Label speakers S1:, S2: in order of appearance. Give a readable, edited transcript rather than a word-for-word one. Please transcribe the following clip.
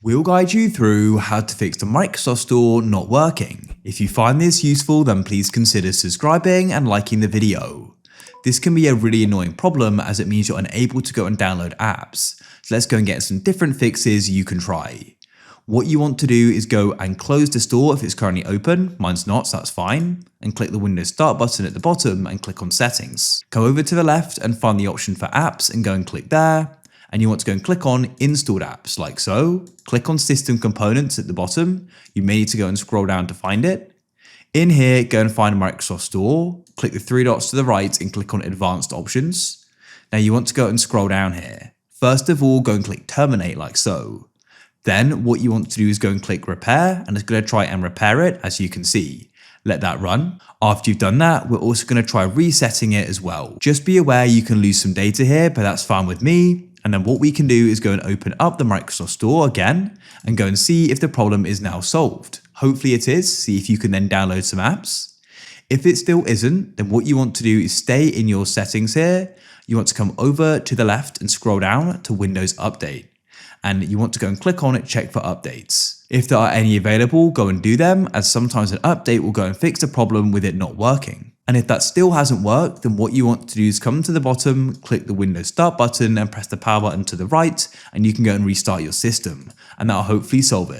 S1: We'll guide you through how to fix the Microsoft Store not working. If you find this useful, then please consider subscribing and liking the video. This can be a really annoying problem as it means you're unable to go and download apps. So let's go and get some different fixes you can try. What you want to do is go and close the store if it's currently open. Mine's not, so that's fine. And click the Windows Start button at the bottom and click on Settings. Go over to the left and find the option for apps and go and click there. And you want to go and click on Installed Apps, like so. Click on System Components at the bottom. You may need to go and scroll down to find it. In here, go and find Microsoft Store. Click the three dots to the right and click on Advanced Options. Now you want to go and scroll down here. First of all, go and click Terminate, like so. Then what you want to do is go and click Repair, and it's going to try and repair it, as you can see. Let that run. After you've done that, we're also going to try resetting it as well. Just be aware you can lose some data here, but that's fine with me. And then what we can do is go and open up the Microsoft Store again and go and see if the problem is now solved. Hopefully it is. See if you can then download some apps. If it still isn't, then what you want to do is stay in your settings here. You want to come over to the left and scroll down to Windows Update. And you want to go and click on it, check for updates. If there are any available, go and do them, as sometimes an update will go and fix the problem with it not working. And if that still hasn't worked, then what you want to do is come to the bottom, click the Windows Start button and press the power button to the right, and you can go and restart your system. And that'll hopefully solve it.